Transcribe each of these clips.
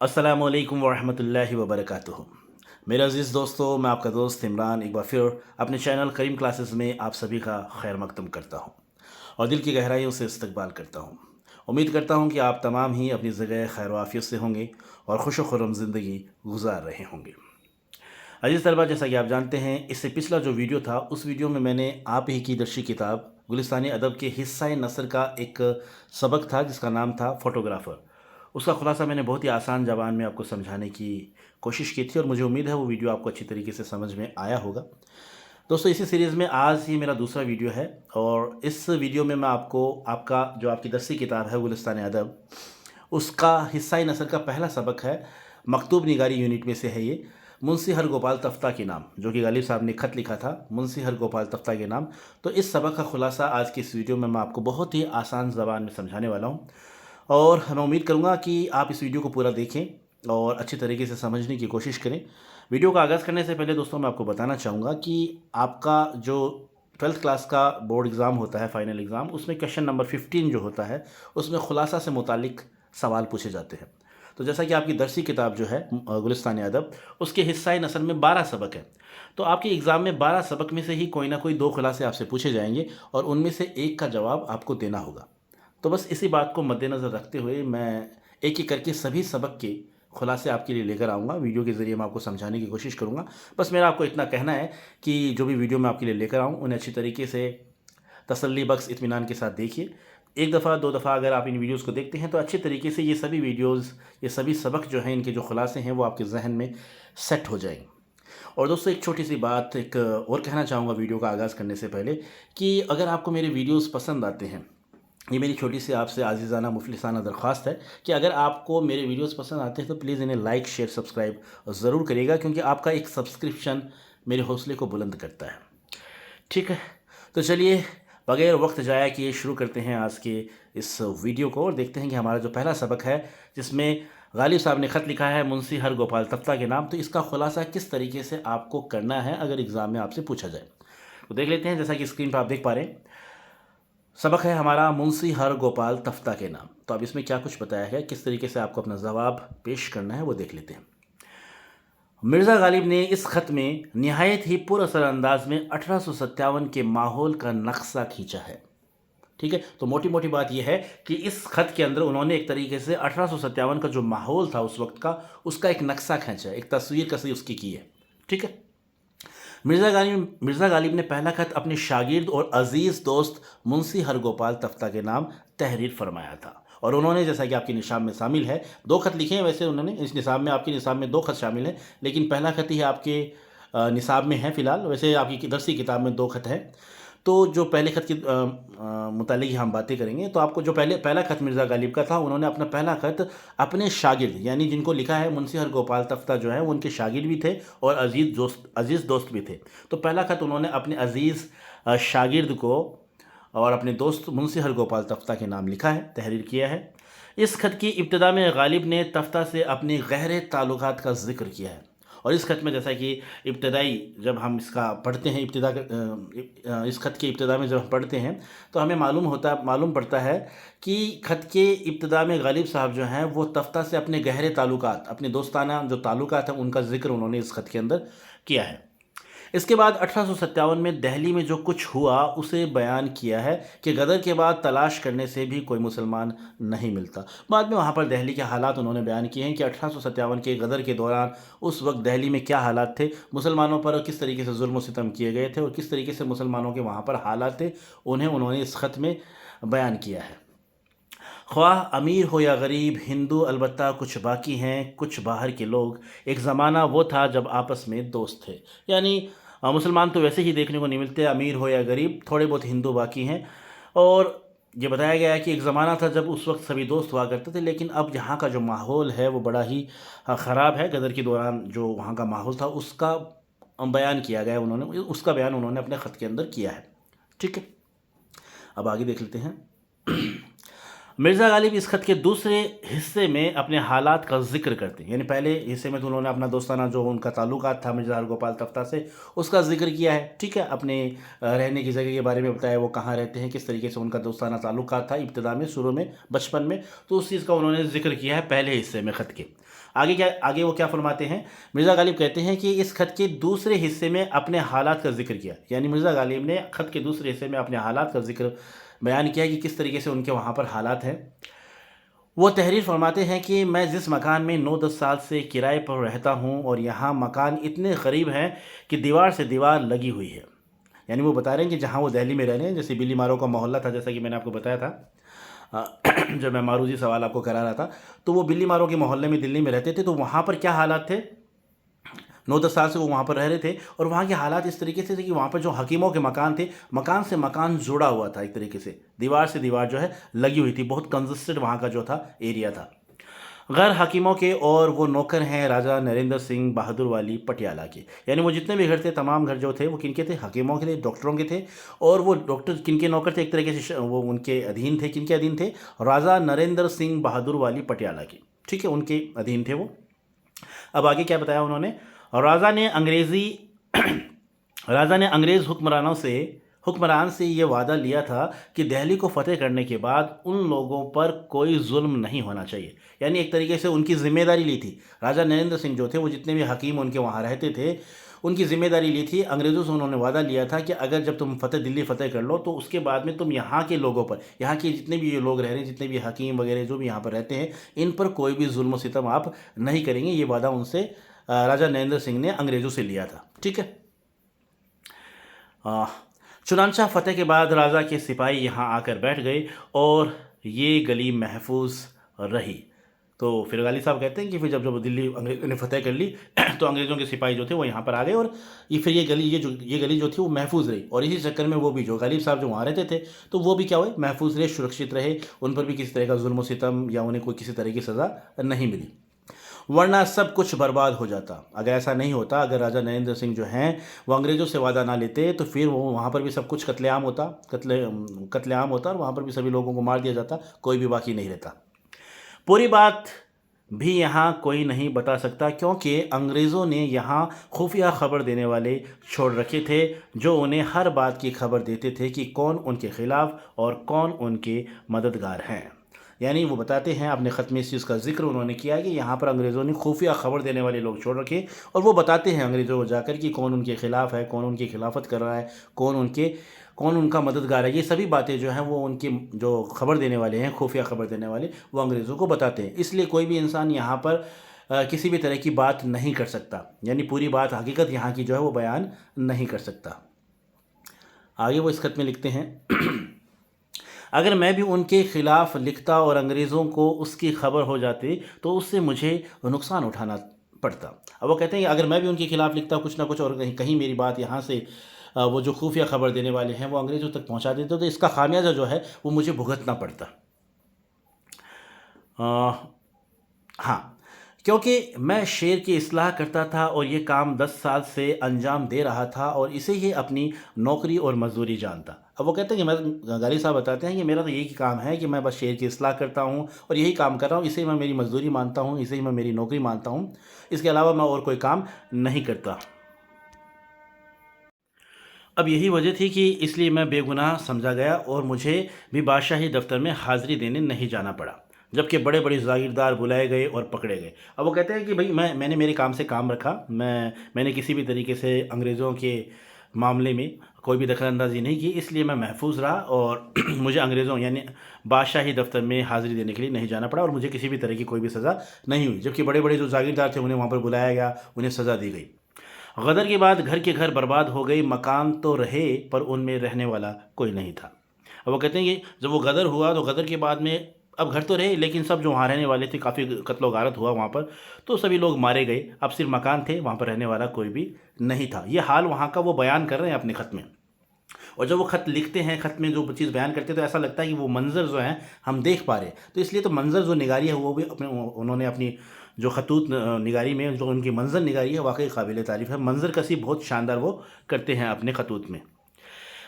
अस्सलामुअलैकुम वरहमतुल्लाहि वबरकातुहू। मेरे अज़ीज़ दोस्तों, मैं आपका दोस्त इमरान एक बार फिर अपने चैनल करीम क्लासेस में आप सभी का खैर मकदम करता हूँ और दिल की गहराइयों से इस्तकबाल करता हूँ। उम्मीद करता हूँ कि आप तमाम ही अपनी जगह खैर वाफियत से होंगे और खुश खुर्रम ज़िंदगी गुजार रहे होंगे। अजीज़ तलबा, जैसा कि आप जानते हैं, इससे पिछला जो वीडियो था उस वीडियो में मैंने आप ही की दर्शी किताब गुलिस्तानी अदब के हिस्सा नसर का एक सबक था जिसका नाम था फ़ोटोग्राफ़र। उसका ख़ुलासा मैंने बहुत ही आसान ज़बान में आपको समझाने की कोशिश की थी और मुझे उम्मीद है वो वीडियो आपको अच्छी तरीके से समझ में आया होगा। दोस्तों, इसी सीरीज़ में आज ये मेरा दूसरा वीडियो है और इस वीडियो में मैं आपको आपका जो आपकी दरसी किताब है गुलिस्तान अदब, उसका हिस्सा नसर का पहला सबक है। मकतूब निगारी यूनिट में से है ये। मुंशी हरगोपाल तफ्ता के नाम, जो कि गालिब साहब ने ख़त लिखा था, मुंशी हरगोपाल तफ्ता के नाम। तो इस सबक का ख़ुलासा आज की इस वीडियो में मैं आपको बहुत ही आसान ज़बान में समझाने वाला हूँ और मैं उम्मीद करूँगा कि आप इस वीडियो को पूरा देखें और अच्छी तरीके से समझने की कोशिश करें। वीडियो का आगाज़ करने से पहले दोस्तों, मैं आपको बताना चाहूँगा कि आपका जो 12th क्लास का बोर्ड एग्ज़ाम होता है, फाइनल एग्ज़ाम, उसमें क्वेश्चन नंबर 15 जो होता है उसमें ख़ुलासा से मुतालिक सवाल पूछे जाते हैं। तो जैसा कि आपकी दरसी किताब जो है गुलिस्तान अदब, उसके हिस्सा नसर में 12 सबक हैं। तो आपके एग्ज़ाम में 12 सबक में से ही कोई ना कोई 2 खुलासे आपसे पूछे जाएंगे और उनमें से एक का जवाब आपको देना होगा। तो बस इसी बात को मद्देनज़र रखते हुए मैं एक-एक करके सभी सबक के खुलासे आपके लिए लेकर आऊँगा। वीडियो के ज़रिए मैं आपको समझाने की कोशिश करूँगा। बस मेरा आपको इतना कहना है कि जो भी वीडियो मैं आपके लिए लेकर आऊँ, उन्हें अच्छी तरीके से तसल्ली बख्श इत्मीनान के साथ देखिए। एक दफ़ा, 2 दफ़ा अगर आप इन वीडियोज़ को देखते हैं तो अच्छे तरीके से ये सभी वीडियोज़, ये सभी सबक जो हैं, इनके जो खुलासे हैं वो आपके ज़हन में सेट हो जाएँगे। और दोस्तों, एक छोटी-सी बात एक और कहना चाहूँगा वीडियो का आगाज़ करने से पहले कि अगर आपको मेरे वीडियोज़ पसंद आते हैं, ये मेरी छोटी सी आपसे आज़ीज़ाना मुफ़लिसाना दरख्वास्त है कि अगर आपको मेरे वीडियोज़ पसंद आते हैं तो प्लीज़ इन्हें लाइक, शेयर, सब्सक्राइब ज़रूर करिएगा, क्योंकि आपका एक सब्सक्रिप्शन मेरे हौसले को बुलंद करता है। ठीक है, तो चलिए बग़ैर वक्त ज़ाया किए शुरू करते हैं आज के इस वीडियो को और देखते हैं कि हमारा जो पहला सबक है, जिसमें गालिब साहब ने ख़त लिखा है मुंशी हरगोपाल तफ्ता के नाम, तो इसका ख़ुलासा किस तरीके से आपको करना है अगर एग्ज़ाम में आपसे पूछा जाए। तो देख लेते हैं। जैसा कि स्क्रीन पर आप देख पा रहे हैं, सबक है हमारा मुंशी हरगोपाल तफ्ता के नाम। तो अब इसमें क्या कुछ बताया है, किस तरीके से आपको अपना जवाब पेश करना है, वो देख लेते हैं। मिर्ज़ा गालिब ने इस ख़त में नहायत ही पुरअसर अंदाज में 1857 के माहौल का नक्शा खींचा है। ठीक है, तो मोटी मोटी बात यह है कि इस ख़त के अंदर उन्होंने एक तरीके से 1857 का जो माहौल था उस वक्त का, उसका एक नक्शा खींचा है, एक तस्वीर कसी उसकी की है। ठीक है, मिर्ज़ा गालिब ने पहला ख़त अपने शागिर्द और अज़ीज़ दोस्त मुंशी हरगोपाल तफ्ता के नाम तहरीर फरमाया था और उन्होंने, जैसा कि आपके निशाब में शामिल है, 2 ख़त लिखे हैं। वैसे उन्होंने इस निसाब में, आपके निसाब में 2 ख़त शामिल हैं, लेकिन पहला ख़त ही आपके निसाब में है फ़िलहाल। वैसे आपकी दरसी किताब में 2 ख़त हैं। तो जो पहले ख़त के मुतालिक ही हम बातें करेंगे। तो आपको जो पहला ख़त मिर्ज़ा गालिब का था, उन्होंने अपना पहला ख़त अपने शागिर्द, यानी जिनको लिखा है मुंशी हरगोपाल तफ्ता जो है, वो उनके शागिर्द भी थे और अज़ीज़ दोस्त भी थे। तो पहला ख़त उन्होंने अपने अज़ीज़ शागिर्द को और अपने दोस्त मुंशी हरगोपाल तफ्ता के नाम लिखा है, तहरीर किया है। इस ख़त की इब्तिदा में गालिब ने तफ्ता से अपने गहरे ताल्लुकात का ज़िक्र किया है और इस ख़त में, जैसा कि इब्तदाई जब हम इसका पढ़ते हैं, इस ख़त के इब्तिदा में जब हम पढ़ते हैं तो हमें मालूम पड़ता है कि ख़त के इब्तिदा में गालिब साहब जो हैं वो तफ्ता से अपने गहरे ताल्लुकात, अपने दोस्ताना जो ताल्लुकात हैं, उनका ज़िक्र उन्होंने इस ख़त के अंदर किया है। इसके बाद 1857 में दिल्ली में जो कुछ हुआ उसे बयान किया है कि गदर के बाद तलाश करने से भी कोई मुसलमान नहीं मिलता। बाद में वहाँ पर दिल्ली के हालात उन्होंने बयान किए हैं कि 1857 के गदर के दौरान उस वक्त दिल्ली में क्या हालात थे, मुसलमानों पर किस तरीके से जुल्म सितम किए गए थे और किस तरीके से मुसलमानों के वहाँ पर हालात थे, उन्होंने इस ख़त में बयान किया है। ख्वाह अमीर हो या गरीब, हिंदू अलबत्ता कुछ बाकी हैं, कुछ बाहर के लोग, एक ज़माना वो था जब आपस में दोस्त थे। यानी मुसलमान तो वैसे ही देखने को नहीं मिलते, अमीर हो या गरीब, थोड़े बहुत हिंदू बाकी हैं। और ये बताया गया है कि एक ज़माना था जब उस वक्त सभी दोस्त हुआ करते थे, लेकिन अब यहाँ का जो माहौल है वो बड़ा ही ख़राब है। गदर के दौरान जो वहाँ का माहौल था उसका बयान किया गया, उसका बयान उन्होंने अपने ख़त के अंदर किया है। ठीक है, अब आगे देख लेते हैं। مرزا غالب اس خط کے دوسرے حصے میں اپنے حالات کا ذکر کرتے ہیں، یعنی پہلے حصے میں تو انہوں نے اپنا دوستانہ جو ان کا تعلقات تھا مرزا ہرگوپال تفتہ سے اس کا ذکر کیا ہے، ٹھیک ہے، اپنے رہنے کی جگہ کے بارے میں بتایا، وہ کہاں رہتے ہیں، کس طریقے سے ان کا دوستانہ تعلقات تھا ابتدا میں، شروع میں، بچپن میں، تو اس چیز کا انہوں نے ذکر کیا ہے پہلے حصے میں خط کے۔ آگے وہ کیا فرماتے ہیں؟ مرزا غالب کہتے ہیں کہ اس خط کے دوسرے حصے میں اپنے حالات کا ذکر کیا، یعنی مرزا غالب نے خط کے دوسرے حصے میں اپنے حالات کا ذکر بیان کیا کہ کس طریقے سے ان کے وہاں پر حالات ہیں۔ وہ تحریر فرماتے ہیں کہ میں جس مکان میں 9-10 سال سے کرائے پر رہتا ہوں اور یہاں مکان اتنے قریب ہیں کہ دیوار سے دیوار لگی ہوئی ہے، یعنی وہ بتا رہے ہیں کہ جہاں وہ دہلی میں رہ رہے ہیں، جیسے بلی مارو کا محلہ تھا، جیسا کہ میں نے آپ کو بتایا تھا جب میں معروضی سوال آپ کو کرا رہا تھا، تو وہ بلی مارو کے محلے میں دلی میں رہتے تھے، تو وہاں پر کیا حالات تھے؟ 9-10 سال سے وہ وہاں پر رہ رہے تھے اور وہاں کے حالات اس طریقے سے تھے کہ وہاں پر جو حکیموں کے مکان تھے، مکان سے مکان جڑا ہوا تھا، ایک طریقے سے دیوار سے دیوار جو ہے لگی ہوئی تھی، بہت کنجسٹڈ وہاں کا جو تھا ایریا تھا۔ غیر حکیموں کے اور وہ نوکر ہیں راجہ نریندر سنگھ بہادر والی پٹیالہ کے، یعنی وہ جتنے بھی گھر تھے، تمام گھر جو تھے وہ کن کے تھے؟ حکیموں کے تھے، ڈاکٹروں کے تھے، اور وہ ڈاکٹر کن کے نوکر تھے؟ ایک طریقے سے وہ ان کے ادھین تھے، کن کے ادھین تھے؟ راجہ نریندر سنگھ بہادر والی پٹیالہ کے، ٹھیک ہے، ان کے ادھین تھے وہ۔ اب آگے کیا بتایا انہوں نے؟ راجہ نے انگریز حکمران سے یہ وعدہ لیا تھا کہ دہلی کو فتح کرنے کے بعد ان لوگوں پر کوئی ظلم نہیں ہونا چاہیے، یعنی ایک طریقے سے ان کی ذمہ داری لی تھی۔ راجہ نریندر سنگھ جو تھے، وہ جتنے بھی حکیم ان کے وہاں رہتے تھے، ان کی ذمہ داری لی تھی، انگریزوں سے انہوں نے وعدہ لیا تھا کہ اگر جب تم دلی فتح کر لو تو اس کے بعد میں تم یہاں کے لوگوں پر، یہاں کے جتنے بھی یہ لوگ رہ رہے ہیں، جتنے بھی حکیم وغیرہ جو بھی یہاں پر رہتے ہیں، ان پر کوئی بھی ظلم و ستم آپ نہیں کریں گے۔ یہ وعدہ ان سے راجہ نریندر سنگھ نے انگریزوں سے لیا تھا، ٹھیک ہے۔ چنانچہ فتح کے بعد راجہ کے سپاہی یہاں آ کر بیٹھ گئے اور یہ گلی محفوظ رہی۔ تو پھر غالب صاحب کہتے ہیں کہ پھر جب دلی انگریزوں نے فتح کر لی تو انگریزوں کے سپاہی جو تھے وہ یہاں پر آ گئے اور پھر یہ گلی جو تھی وہ محفوظ رہی، اور اسی چکر میں وہ بھی جو غالب صاحب جو وہاں رہتے تھے تو وہ بھی کیا ہوئے؟ محفوظ رہے، سرکشت رہے، ان پر بھی کسی طرح کا ظلم و ستم یا انہیں کوئی کسی طرح کی سزا نہیں ملی، ورنہ سب کچھ برباد ہو جاتا اگر ایسا نہیں ہوتا۔ اگر راجہ نریندر سنگھ جو ہیں وہ انگریزوں سے وعدہ نہ لیتے تو پھر وہ وہاں پر بھی سب کچھ قتل عام ہوتا اور وہاں پر بھی سبھی لوگوں کو مار دیا جاتا، کوئی بھی باقی نہیں رہتا۔ پوری بات بھی یہاں کوئی نہیں بتا سکتا کیونکہ انگریزوں نے یہاں خفیہ خبر دینے والے چھوڑ رکھے تھے جو انہیں ہر بات کی خبر دیتے تھے کہ کون ان کے خلاف اور کون ان کے مددگار ہیں، یعنی وہ بتاتے ہیں اپنے خط میں اس چیز کا ذکر انہوں نے کیا کہ یہاں پر انگریزوں نے خفیہ خبر دینے والے لوگ چھوڑ رکھے، اور وہ بتاتے ہیں انگریزوں کو جا کر کہ کون ان کے خلاف ہے، کون ان کی خلافت کر رہا ہے، کون ان کا مددگار ہے۔ یہ سبھی باتیں جو ہیں وہ ان کی جو خبر دینے والے ہیں، خفیہ خبر دینے والے، وہ انگریزوں کو بتاتے ہیں۔ اس لیے کوئی بھی انسان یہاں پر کسی بھی طرح کی بات نہیں کر سکتا، یعنی پوری بات حقیقت یہاں کی جو ہے وہ بیان نہیں کر سکتا۔ آگے وہ اس خط میں لکھتے ہیں اگر میں بھی ان کے خلاف لکھتا اور انگریزوں کو اس کی خبر ہو جاتی تو اس سے مجھے نقصان اٹھانا پڑتا۔ اب وہ کہتے ہیں کہ اگر میں بھی ان کے خلاف لکھتا کچھ نہ کچھ اور کہیں میری بات یہاں سے وہ جو خفیہ خبر دینے والے ہیں وہ انگریزوں تک پہنچا دیتے تو اس کا خامیازہ جو ہے وہ مجھے بھگتنا پڑتا۔ ہاں، کیونکہ میں شعر کی اصلاح کرتا تھا اور یہ کام 10 سال سے انجام دے رہا تھا اور اسے ہی اپنی نوکری اور مزدوری جانتا۔ اب وہ کہتے ہیں کہ غالب صاحب بتاتے ہیں کہ میرا تو یہی کام ہے کہ میں بس شعر کی اصلاح کرتا ہوں اور یہی کام کر رہا ہوں، اسے میں میری مزدوری مانتا ہوں، اسے میں میری نوکری مانتا ہوں، اس کے علاوہ میں اور کوئی کام نہیں کرتا۔ اب یہی وجہ تھی کہ اس لیے میں بے گناہ سمجھا گیا اور مجھے بھی بادشاہی دفتر میں حاضری دینے نہیں جانا پڑا، جبکہ بڑے بڑے جاگیردار بلائے گئے اور پکڑے گئے۔ اب وہ کہتے ہیں کہ بھئی میں نے میرے کام سے کام رکھا، میں نے کسی بھی طریقے سے انگریزوں کے معاملے میں کوئی بھی دخل اندازی نہیں کی، اس لیے میں محفوظ رہا اور مجھے انگریزوں یعنی بادشاہی دفتر میں حاضری دینے کے لیے نہیں جانا پڑا اور مجھے کسی بھی طرح کی کوئی بھی سزا نہیں ہوئی، جبکہ بڑے بڑے جو جاگیردار تھے انہیں وہاں پر بلایا گیا، انہیں سزا دی گئی۔ غدر کے بعد گھر کے گھر برباد ہو گئی، مکان تو رہے پر ان میں رہنے والا کوئی نہیں تھا۔ اب وہ کہتے ہیں کہ جب وہ غدر ہوا تو غدر کے بعد میں اب گھر تو رہے لیکن سب جو وہاں رہنے والے تھے، کافی قتل و غارت ہوا وہاں پر، تو سبھی لوگ مارے گئے، اب صرف مکان تھے، وہاں پر رہنے والا کوئی بھی نہیں تھا۔ یہ حال وہاں کا وہ بیان کر رہے ہیں اپنے خط میں، اور جب وہ خط لکھتے ہیں، خط میں جو چیز بیان کرتے ہیں تو ایسا لگتا ہے کہ وہ منظر جو ہیں ہم دیکھ پا رہے ہیں، تو اس لیے تو منظر جو نگاری ہے وہ بھی انہوں نے اپنی جو خطوط نگاری میں جو ان کی منظر نگاری ہے واقعی قابل تعریف ہے، منظر کسی بہت شاندار وہ کرتے ہیں اپنے خطوط میں۔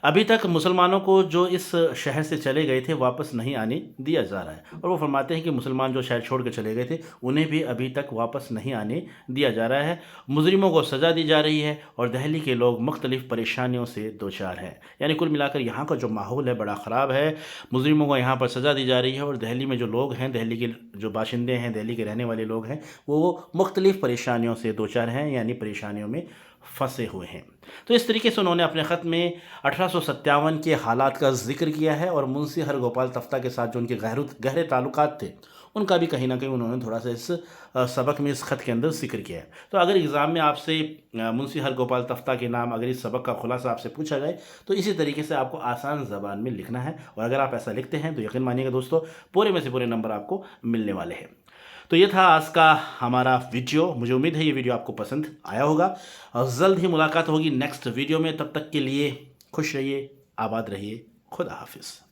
अभी तक मुसलमानों को जो इस शहर से चले गए थे वापस नहीं आने दिया जा रहा है, और वो फरमाते हैं कि मुसलमान जो शहर छोड़ कर चले गए थे उन्हें भी अभी तक वापस नहीं आने दिया जा रहा है। मुजरिमों को सज़ा दी जा रही है और दिल्ली के लोग मुख्तलिफ़ परेशानियों से दो चार हैं। यानी कुल मिलाकर यहाँ का जो माहौल है बड़ा ख़राब है। मुजरिमों को यहाँ पर सज़ा दी जा रही है और दिल्ली में जो लोग हैं, दिल्ली के जो बाशिंदे हैं, दिल्ली के रहने वाले लोग हैं, वो मुख्तलिफ़ परेशानियों से दो चार हैं, यानी परेशानियों में फंसे हुए हैं। तो इस तरीके से उन्होंने अपने ख़त में 1857 के हालात का ज़िक्र किया है और मुंशी हरगोपाल तफ्ता के साथ जो उनके गहरे ताल्लुकात थे उनका भी कहीं ना कहीं उन्होंने थोड़ा सा इस सबक में, इस ख़त के अंदर ज़िक्र किया है। तो अगर एग्ज़ाम में आपसे मुंशी हरगोपाल तफ्ता के नाम, अगर इस सबक का खुलासा आपसे पूछा जाए तो इसी तरीके से आपको आसान ज़बान में लिखना है, और अगर आप ऐसा लिखते हैं तो यकीन मानिएगा दोस्तों पूरे में से पूरे नंबर आपको मिलने वाले हैं। तो ये था आज का हमारा वीडियो। मुझे उम्मीद है ये वीडियो आपको पसंद आया होगा, और जल्द ही मुलाकात होगी नेक्स्ट वीडियो में। तब तक के लिए खुश रहिए, आबाद रहिए, खुदा हाफिज़।